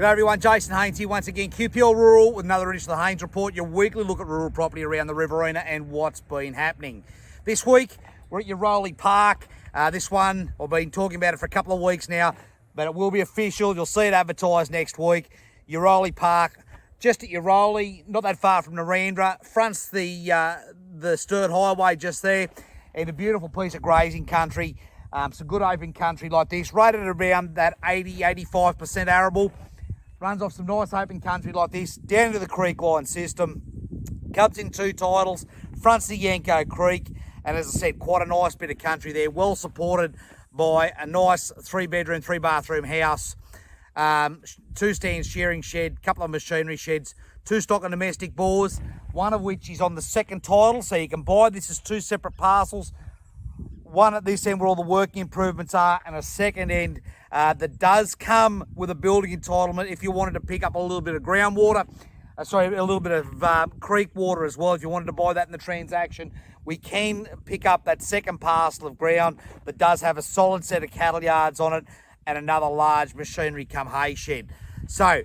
G'day everyone, Jason Haines here once again, QPL Rural with another edition of the Haines Report, your weekly look at rural property around the Riverina and what's been happening. This week, we're at Uroli Park. This one, I've been talking about it for a couple of weeks now, but it will be official. You'll see it advertised next week. Uroli Park, just at Uroli, not that far from Narandra, fronts the Sturt Highway just there, and a beautiful piece of grazing country. Some good open country like this, rated around that 80-85% arable. Runs off some nice open country like this, down into the creek line system. Comes in two titles, fronts the Yanko Creek, and as I said, quite a nice bit of country there, well supported by a nice 3-bedroom, 3-bathroom house, 2 stand shearing shed, couple of machinery sheds, 2 stock and domestic bores, one of which is on the second title, so you can buy this as 2 separate parcels. One at this end where all the working improvements are, and a second end that does come with a building entitlement if you wanted to pick up a little bit of groundwater, a little bit of creek water as well. If you wanted to buy that in the transaction, we can pick up that second parcel of ground that does have a solid set of cattle yards on it and another large machinery cum hay shed. So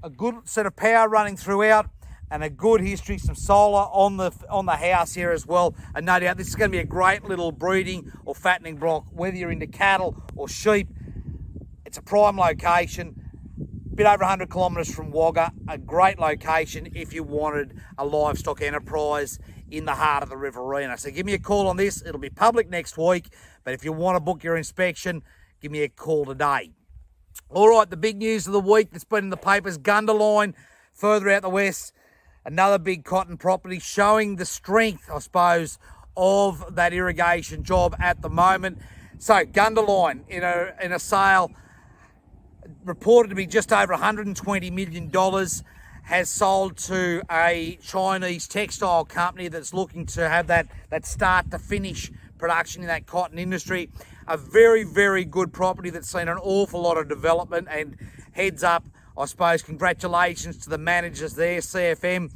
a good set of power running throughout, and a good history, some solar on the house here as well. And no doubt this is going to be a great little breeding or fattening block, whether you're into cattle or sheep. It's a prime location, a bit over 100 kilometres from Wagga, a great location if you wanted a livestock enterprise in the heart of the Riverina. So give me a call on this. It'll be public next week, but if you want to book your inspection, give me a call today. All right, the big news of the week that's been in the papers, Gundaline, further out the west. Another big cotton property showing the strength, I suppose, of that irrigation job at the moment. So Gundaline in a sale reported to be just over $120 million, has sold to a Chinese textile company that's looking to have that start to finish production in that cotton industry. A very, very good property that's seen an awful lot of development, and heads up, I suppose, congratulations to the managers there, CFM.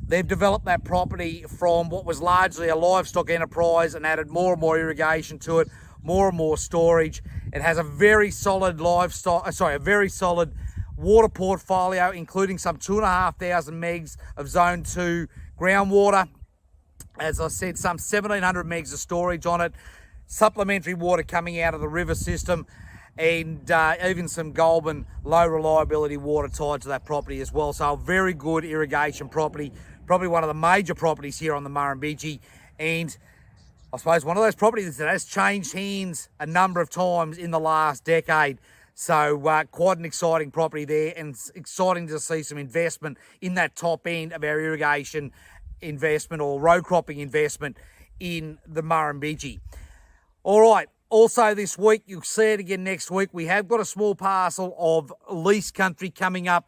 They've developed that property from what was largely a livestock enterprise and added more and more irrigation to it, more and more storage. It has a very solid a very solid water portfolio, including some 2,500 megs of Zone 2 groundwater. As I said, some 1,700 megs of storage on it, supplementary water coming out of the river system, and even some Goulburn low reliability water tied to that property as well. So a very good irrigation property, probably one of the major properties here on the Murrumbidgee, and I suppose one of those properties that has changed hands a number of times in the last decade. So quite an exciting property there, and it's exciting to see some investment in that top end of our irrigation investment or row cropping investment in the Murrumbidgee. All right. Also this week, you'll see it again next week, we have got a small parcel of lease country coming up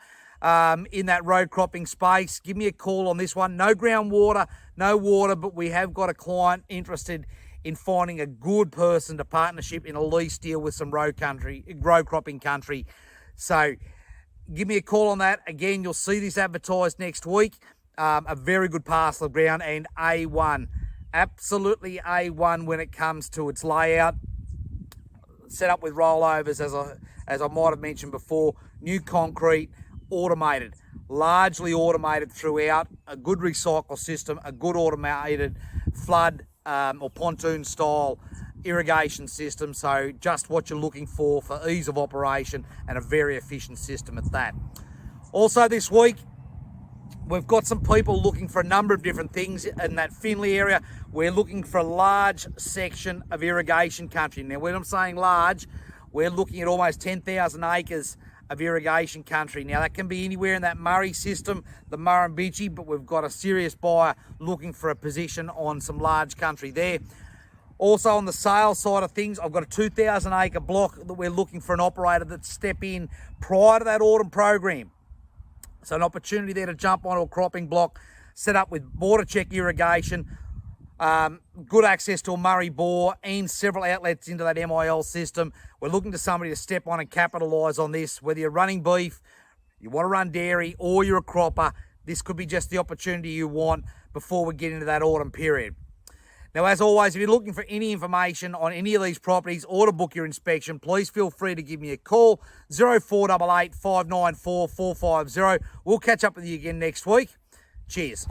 in that road cropping space. Give me a call on this one. No groundwater, no water, but we have got a client interested in finding a good person to partnership in a lease deal with some road cropping country. So give me a call on that. Again, you'll see this advertised next week. A very good parcel of ground, and A1. Absolutely A1 when it comes to its layout. Set up with rollovers, as I might have mentioned before. New concrete, automated, largely automated throughout. A good recycle system, a good automated flood or pontoon style irrigation system. So just what you're looking for ease of operation, and a very efficient system at that. Also this week, we've got some people looking for a number of different things in that Finley area. We're looking for a large section of irrigation country. Now, when I'm saying large, we're looking at almost 10,000 acres of irrigation country. Now, that can be anywhere in that Murray system, the Murrumbidgee, but we've got a serious buyer looking for a position on some large country there. Also, on the sales side of things, I've got a 2,000 acre block that we're looking for an operator that step in prior to that autumn program. So an opportunity there to jump onto a cropping block, set up with border check irrigation, good access to a Murray bore and several outlets into that MIL system. We're looking to somebody to step on and capitalise on this. Whether you're running beef, you want to run dairy, or you're a cropper, this could be just the opportunity you want before we get into that autumn period. Now, as always, if you're looking for any information on any of these properties or to book your inspection, please feel free to give me a call, 0488 594 450. We'll catch up with you again next week. Cheers.